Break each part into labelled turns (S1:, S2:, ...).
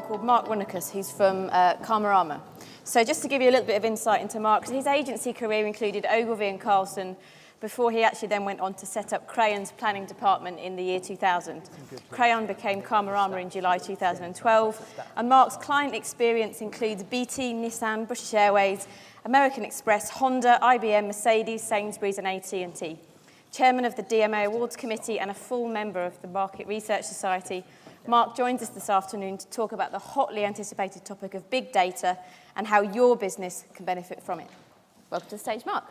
S1: Called Mark Runacas, who's from Karmara. So just to give you a little bit of insight into Mark, his agency career included Ogilvy and Carlson before he actually then went on to set up Crayon's planning department in the year 2000. Crayon became Karmara in July 2012, and Mark's client experience includes BT, Nissan, British Airways, American Express, Honda, IBM, Mercedes, Sainsbury's and AT&T. Chairman of the DMA Awards Committee and a full member of the Market Research Society, Mark joins us this afternoon to talk about the hotly anticipated topic of big data and how your business can benefit from it. Welcome to the stage, Mark.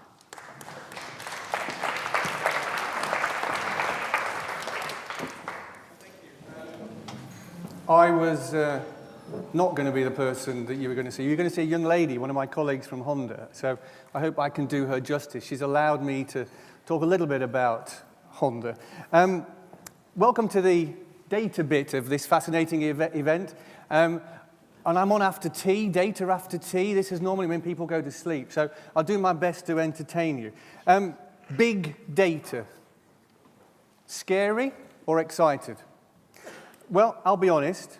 S2: I was not going to be the person that you were going to see. You were going to see a young lady, one of my colleagues from Honda. So I hope I can do her justice. She's allowed me to talk a little bit about Honda. Welcome to the data bit of this fascinating event. And I'm on after tea, data after tea. This is normally when people go to sleep. So I'll do my best to entertain you. Big data. Scary or excited? Well, I'll be honest.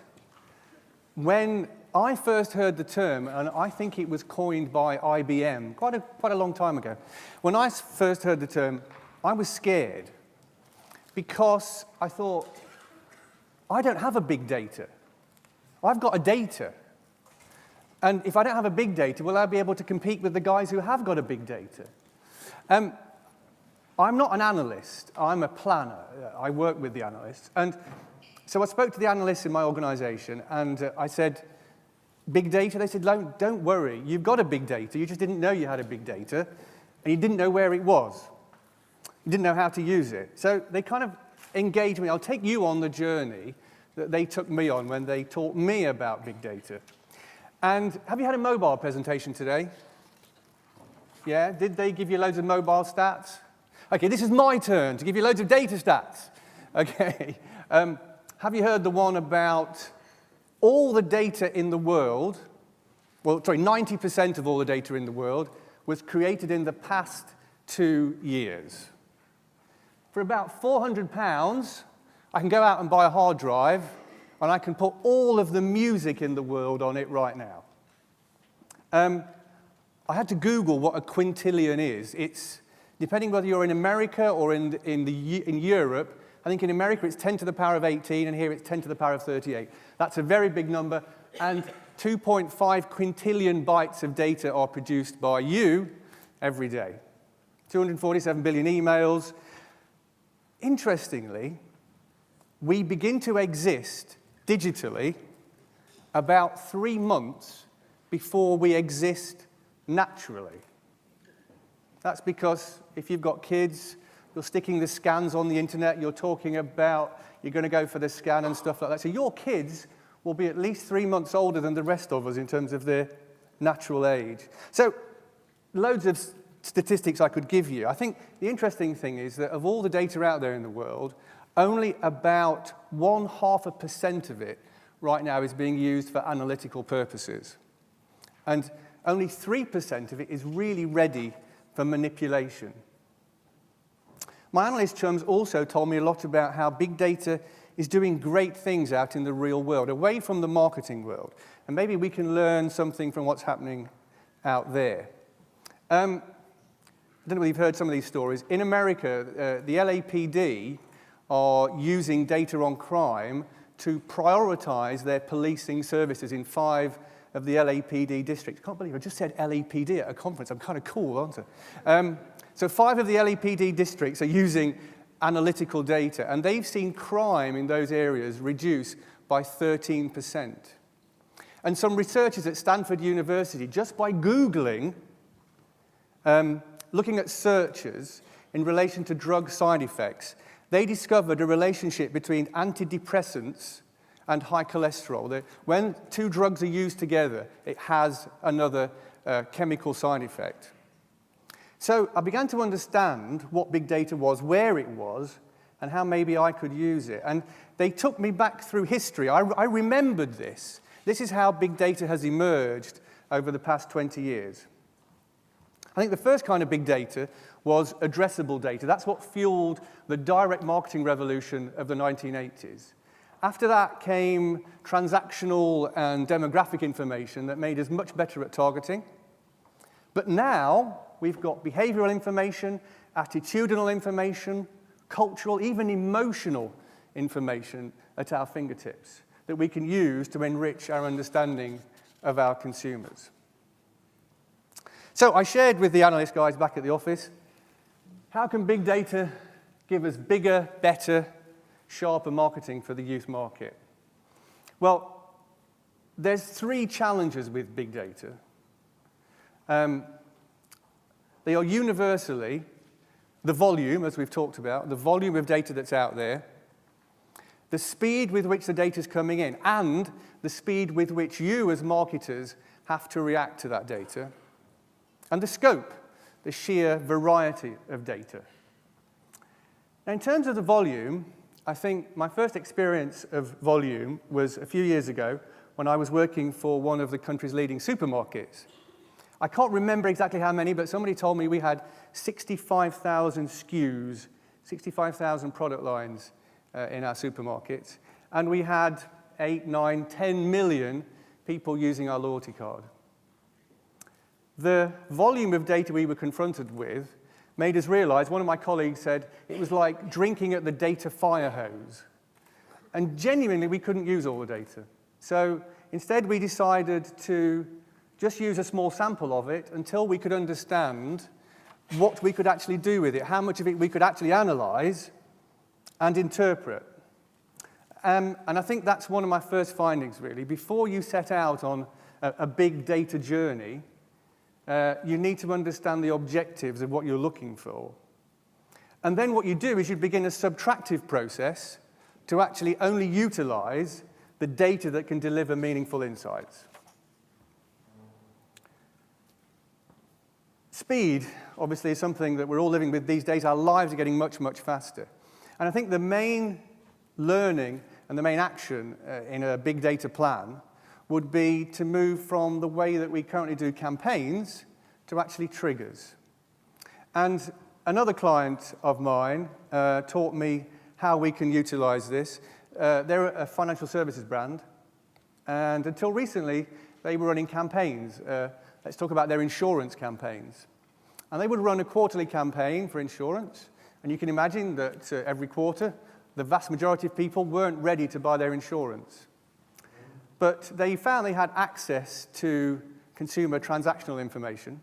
S2: When I first heard the term, and I think it was coined by IBM quite a long time ago. When I first heard the term, I was scared because I thought, I don't have a big data. I've got a data. And if I don't have a big data, will I be able to compete with the guys who have got a big data? I'm not an analyst. I'm a planner. I work with the analysts. And so I spoke to the analysts in my organization, and I said, big data? They said, don't worry. You've got a big data. You just didn't know you had a big data, and you didn't know where it was. You didn't know how to use it. So they kind of engage me. I'll take you on the journey that they took me on when they taught me about big data. And have you had a mobile presentation today? Yeah? Did they give you loads of mobile stats? Okay, this is my turn to give you loads of data stats. Okay. Have you heard the one about all the data in the world? Well, sorry, 90% of all the data in the world was created in the past 2 years. For about £400, I can go out and buy a hard drive, and I can put all of the music in the world on it right now. I had to Google what a quintillion is. It's, depending whether you're in America or in Europe, I think in America it's 10 to the power of 18, and here it's 10 to the power of 38. That's a very big number, and 2.5 quintillion bytes of data are produced by you every day. 247 billion emails. Interestingly, we begin to exist digitally about 3 months before we exist naturally. That's because if you've got kids, you're sticking the scans on the internet, you're talking about you're going to go for the scan and stuff like that. So your kids will be at least 3 months older than the rest of us in terms of their natural age. So loads of statistics I could give you. I think the interesting thing is that of all the data out there in the world, only about 0.5% of it right now is being used for analytical purposes. And only 3% of it is really ready for manipulation. My analyst chums also told me a lot about how big data is doing great things out in the real world, away from the marketing world. And maybe we can learn something from what's happening out there. I don't know whether you've heard some of these stories. In America, the LAPD are using data on crime to prioritize their policing services in 5 of the LAPD districts. I can't believe I just said LAPD at a conference. I'm kind of cool, aren't I? So 5 of the LAPD districts are using analytical data, and they've seen crime in those areas reduce by 13%. And some researchers at Stanford University, just by Googling, looking at searches in relation to drug side effects, they discovered a relationship between antidepressants and high cholesterol. When 2 drugs are used together, it has another chemical side effect. So I began to understand what big data was, where it was, and how maybe I could use it. And they took me back through history. I remembered this. This is how big data has emerged over the past 20 years. I think the first kind of big data was addressable data. That's what fueled the direct marketing revolution of the 1980s. After that came transactional and demographic information that made us much better at targeting. But now we've got behavioral information, attitudinal information, cultural, even emotional information at our fingertips that we can use to enrich our understanding of our consumers. So I shared with the analyst guys back at the office, how can big data give us bigger, better, sharper marketing for the youth market? Well, there's 3 challenges with big data. They are universally the volume, as we've talked about, the volume of data that's out there, the speed with which the data is coming in, and the speed with which you as marketers have to react to that data, and the scope, the sheer variety of data. Now, in terms of the volume, I think my first experience of volume was a few years ago when I was working for one of the country's leading supermarkets. I can't remember exactly how many, but somebody told me we had 65,000 SKUs, 65,000 product lines in our supermarkets, and we had 8, 9, 10 million people using our loyalty card. The volume of data we were confronted with made us realize, one of my colleagues said, it was like drinking at the data fire hose. And genuinely, we couldn't use all the data. So instead, we decided to just use a small sample of it until we could understand what we could actually do with it, how much of it we could actually analyze and interpret. And I think that's one of my first findings, really. Before you set out on a big data journey, you need to understand the objectives of what you're looking for. And then what you do is you begin a subtractive process to actually only utilize the data that can deliver meaningful insights. Speed, obviously, is something that we're all living with these days. Our lives are getting much, much faster. And I think the main learning and the main action in a big data plan would be to move from the way that we currently do campaigns to actually triggers. And another client of mine taught me how we can utilize this. They're a financial services brand, and until recently, they were running campaigns. Let's talk about their insurance campaigns. And they would run a quarterly campaign for insurance, and you can imagine that every quarter, the vast majority of people weren't ready to buy their insurance. But they found they had access to consumer transactional information.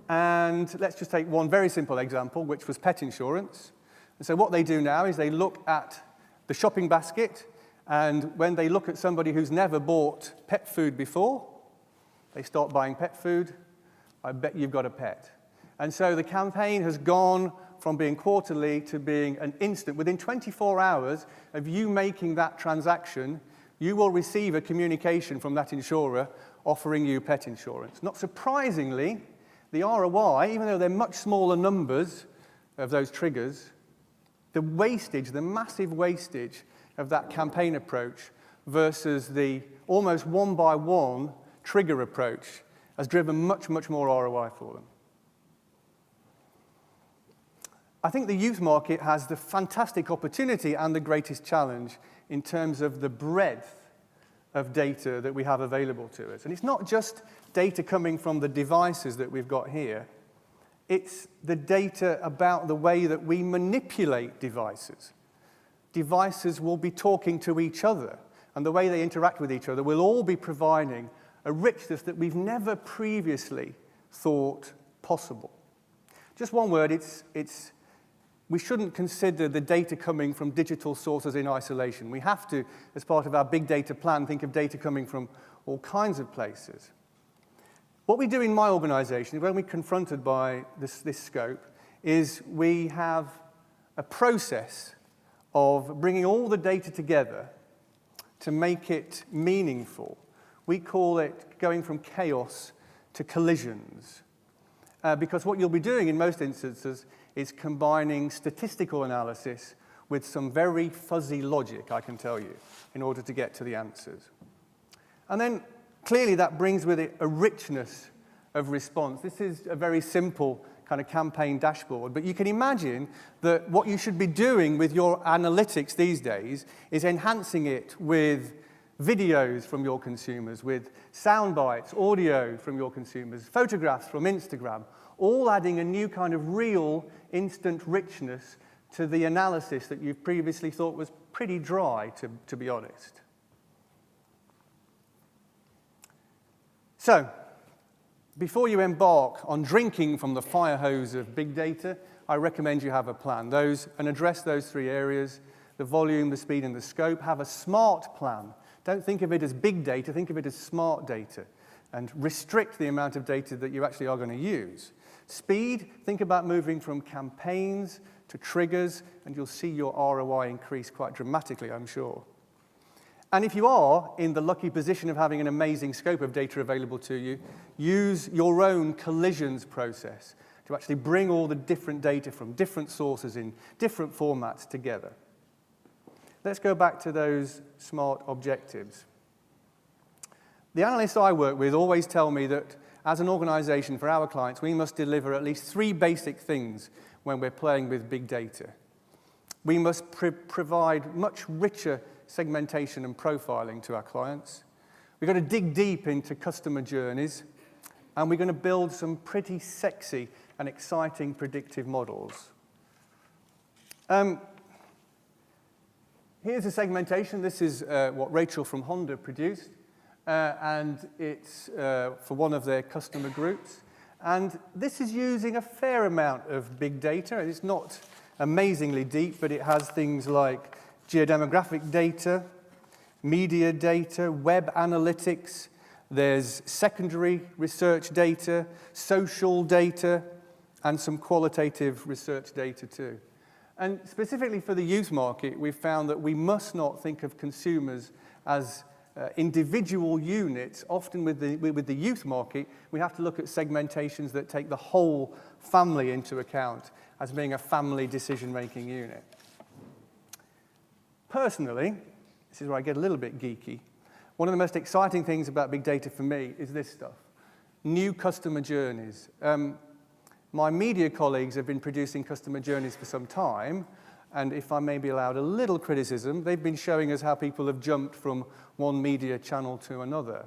S2: And let's just take one very simple example, which was pet insurance. And so what they do now is they look at the shopping basket, and when they look at somebody who's never bought pet food before, they start buying pet food. I bet you've got a pet. And so the campaign has gone from being quarterly to being an instant. Within 24 hours of you making that transaction, you will receive a communication from that insurer offering you pet insurance. Not surprisingly, the ROI, even though they're much smaller numbers of those triggers, the wastage, the massive wastage of that campaign approach versus the almost one-by-one trigger approach has driven much, much more ROI for them. I think the youth market has the fantastic opportunity and the greatest challenge in terms of the breadth of data that we have available to us. And it's not just data coming from the devices that we've got here. It's the data about the way that we manipulate devices. Devices will be talking to each other, and the way they interact with each other will all be providing a richness that we've never previously thought possible. Just one word, we shouldn't consider the data coming from digital sources in isolation. We have to, as part of our big data plan, think of data coming from all kinds of places. What we do in my organization, when we're confronted by this scope, is we have a process of bringing all the data together to make it meaningful. We call it going from chaos to collisions. Because what you'll be doing in most instances is combining statistical analysis with some very fuzzy logic, I can tell you, in order to get to the answers. And then, clearly, that brings with it a richness of response. This is a very simple kind of campaign dashboard, but you can imagine that what you should be doing with your analytics these days is enhancing it with videos from your consumers, with sound bites, audio from your consumers, photographs from Instagram, all adding a new kind of real instant richness to the analysis that you previously thought was pretty dry, to be honest. So, before you embark on drinking from the fire hose of big data, I recommend you have a plan and address those three areas: the volume, the speed, and the scope. Have a smart plan. Don't think of it as big data, think of it as smart data, and restrict the amount of data that you actually are going to use. Speed, think about moving from campaigns to triggers, and you'll see your ROI increase quite dramatically, I'm sure. And if you are in the lucky position of having an amazing scope of data available to you, use your own collisions process to actually bring all the different data from different sources in different formats together. Let's go back to those smart objectives. The analysts I work with always tell me that as an organization for our clients, we must deliver at least 3 basic things when we're playing with big data. We must provide much richer segmentation and profiling to our clients. We've got to dig deep into customer journeys, and we're going to build some pretty sexy and exciting predictive models. Here's a segmentation. This is what Rachel from Honda produced, and it's for one of their customer groups. And this is using a fair amount of big data. It's not amazingly deep, but it has things like geodemographic data, media data, web analytics. There's secondary research data, social data, and some qualitative research data too. And specifically for the youth market, we've found that we must not think of consumers as individual units. Often with the youth market, we have to look at segmentations that take the whole family into account as being a family decision-making unit. Personally, this is where I get a little bit geeky, one of the most exciting things about big data for me is this stuff: new customer journeys. My media colleagues have been producing customer journeys for some time, and if I may be allowed a little criticism, they've been showing us how people have jumped from one media channel to another,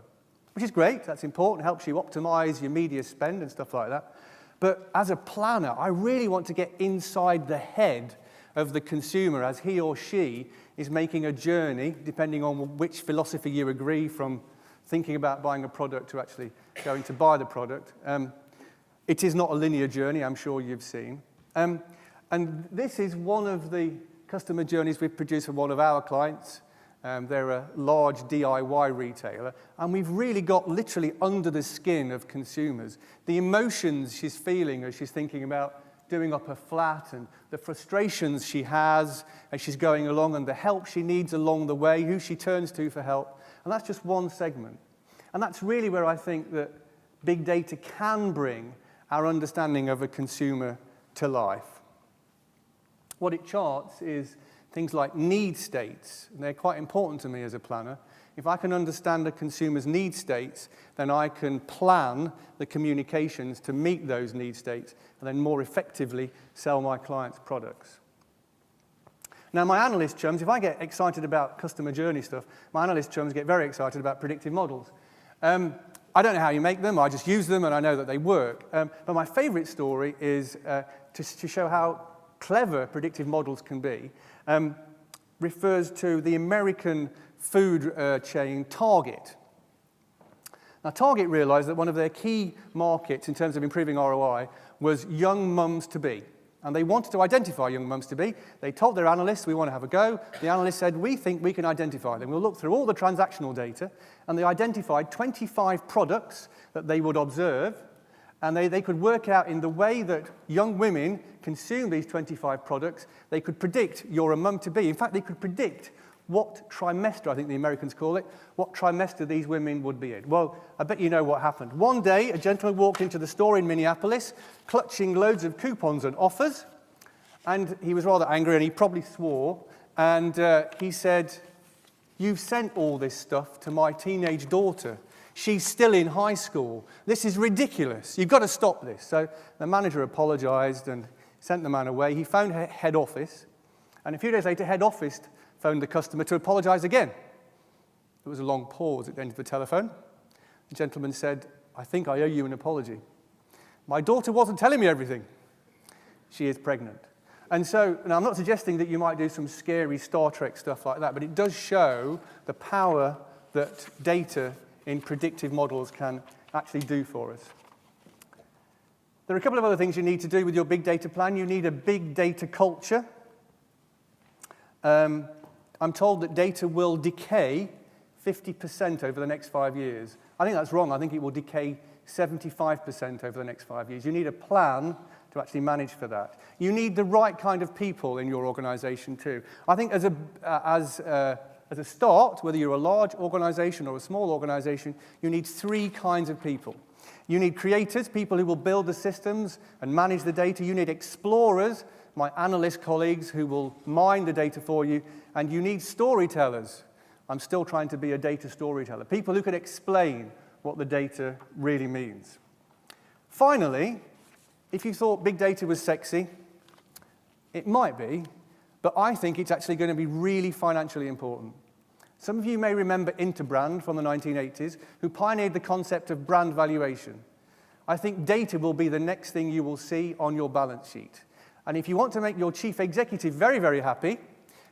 S2: which is great. That's important, helps you optimize your media spend and stuff like that. But as a planner, I really want to get inside the head of the consumer as he or she is making a journey, depending on which philosophy you agree, from thinking about buying a product to actually going to buy the product. It is not a linear journey, I'm sure you've seen. And this is one of the customer journeys we've produced for one of our clients. They're a large DIY retailer, and we've really got literally under the skin of consumers. The emotions she's feeling as she's thinking about doing up her flat, and the frustrations she has as she's going along, and the help she needs along the way, who she turns to for help. And that's just one segment. And that's really where I think that big data can bring our understanding of a consumer to life. What it charts is things like need states, and they're quite important to me as a planner. If I can understand a consumer's need states, then I can plan the communications to meet those need states and then more effectively sell my clients' products. Now, my analyst chums, if I get excited about customer journey stuff, my analyst chums get very excited about predictive models. I don't know how you make them, I just use them and I know that they work. But my favorite story is to show how clever predictive models can be, refers to the American food chain Target. Now, Target realized that one of their key markets in terms of improving ROI was young mums-to-be. And they wanted to identify young mums-to-be. They told their analysts, we want to have a go. The analyst said, we think we can identify them. We'll look through all the transactional data. And they identified 25 products that they would observe. And they could work out in the way that young women consume these 25 products, they could predict you're a mum-to-be. In fact, they could predict what trimester, I think the Americans call it, what trimester these women would be in. Well, I bet you know what happened. One day, a gentleman walked into the store in Minneapolis, clutching loads of coupons and offers, and he was rather angry, and he probably swore, and he said, "You've sent all this stuff to my teenage daughter. She's still in high school. This is ridiculous. You've got to stop this. So the manager apologized and sent the man away. He phoned head office, and a few days later, head office phoned the customer to apologize again. There was a long pause at the end of the telephone. The gentleman said, "I think I owe you an apology. My daughter wasn't telling me everything. She is pregnant." And so, and I'm not suggesting that you might do some scary Star Trek stuff like that, but it does show the power that data in predictive models can actually do for us. There are a couple of other things you need to do with your big data plan. You need a big data culture. I'm told that data will decay 50% over the next 5 years. I think that's wrong. I think it will decay 75% over the next 5 years. You need a plan to actually manage for that. You need the right kind of people in your organization too. I think as a start, whether you're a large organization or a small organization, you need 3 kinds of people. You need creators, people who will build the systems and manage the data. You need explorers, my analyst colleagues who will mine the data for you. And you need storytellers. I'm still trying to be a data storyteller. People who can explain what the data really means. Finally, if you thought big data was sexy, it might be, but I think it's actually going to be really financially important. Some of you may remember Interbrand from the 1980s, who pioneered the concept of brand valuation. I think data will be the next thing you will see on your balance sheet. And if you want to make your chief executive very, very happy,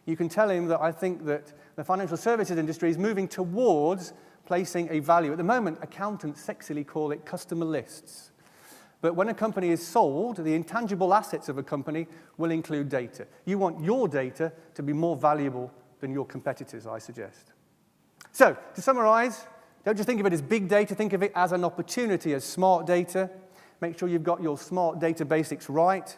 S2: you can tell him that I think that the financial services industry is moving towards placing a value. At the moment, accountants sexily call it customer lists. But when a company is sold, the intangible assets of a company will include data. You want your data to be more valuable than your competitors, I suggest. So, to summarize, don't just think of it as big data, think of it as an opportunity, as smart data. Make sure you've got your smart data basics right.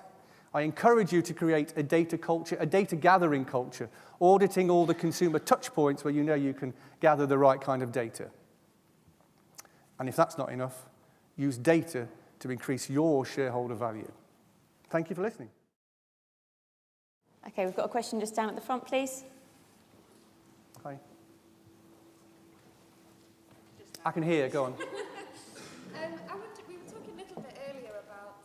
S2: I encourage you to create a data culture, a data gathering culture, auditing all the consumer touch points where you know you can gather the right kind of data. And if that's not enough, use data to increase your shareholder value. Thank you for listening.
S1: Okay, we've got a question just down at the front, please.
S2: Hi. I can hear, go on.
S3: We were talking a little bit earlier about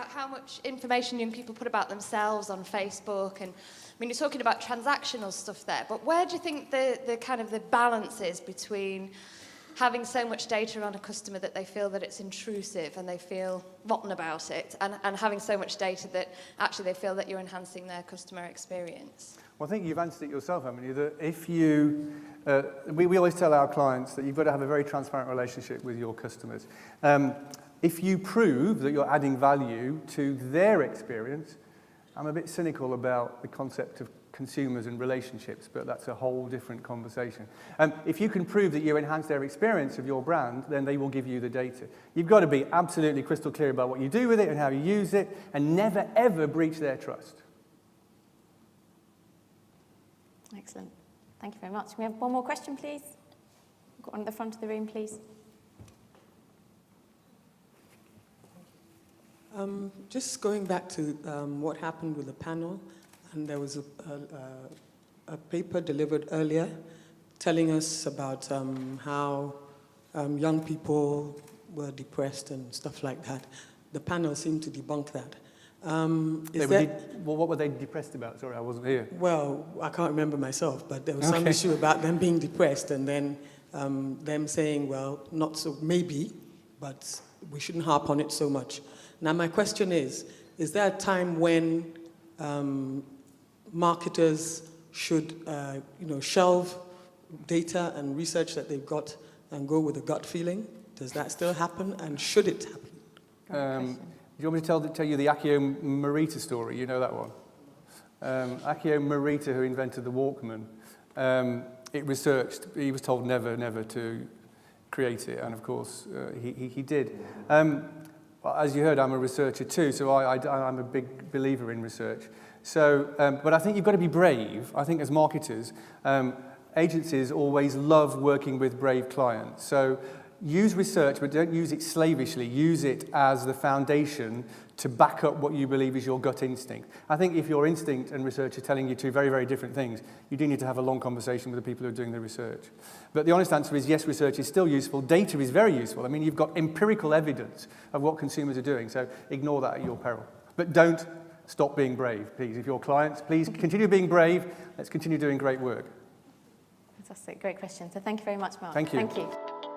S3: how much information young people put about themselves on Facebook, and I mean, you're talking about transactional stuff there, but where do you think the kind of the balance is between having so much data on a customer that they feel that it's intrusive and they feel rotten about it, and having so much data that actually they feel that you're enhancing their customer experience?
S2: Well, I think you've answered it yourself, haven't you? That if you, we always tell our clients that you've got to have a very transparent relationship with your customers. If you prove that you're adding value to their experience, I'm a bit cynical about the concept of consumers and relationships, but that's a whole different conversation. If you can prove that you enhance their experience of your brand, then they will give you the data. You've got to be absolutely crystal clear about what you do with it and how you use it, and never, ever breach their trust.
S1: Excellent. Thank you very much. Can we have one more question, please? We've got one at the front of the room, please.
S4: Just going back to what happened with the panel, and there was a paper delivered earlier telling us about how young people were depressed and stuff like that. The panel seemed to debunk that.
S2: What were they depressed about? Sorry, I wasn't here.
S4: Well, I can't remember myself, but there was some issue about them being depressed, and then them saying, well, not so, maybe, but we shouldn't harp on it so much. Now, my question is there a time when marketers should, shelve data and research that they've got and go with a gut feeling? Does that still happen, and should it happen?
S2: Do you want me to tell you the Akio Morita story? You know that one? Akio Morita, who invented the Walkman, it researched, he was told never to create it, and of course he did. As you heard, I'm a researcher too, so I'm a big believer in research. So, but I think you've got to be brave. I think as marketers, agencies always love working with brave clients. So use research, but don't use it slavishly. Use it as the foundation to back up what you believe is your gut instinct. I think if your instinct and research are telling you two very, very different things, you do need to have a long conversation with the people who are doing the research. But the honest answer is yes, research is still useful. Data is very useful. I mean, you've got empirical evidence of what consumers are doing, so ignore that at your peril. But don't stop being brave, please. If you're clients, please continue being brave. Let's continue doing great work.
S1: Fantastic, great question. So thank you very much, Mark.
S2: Thank you.
S1: Thank you.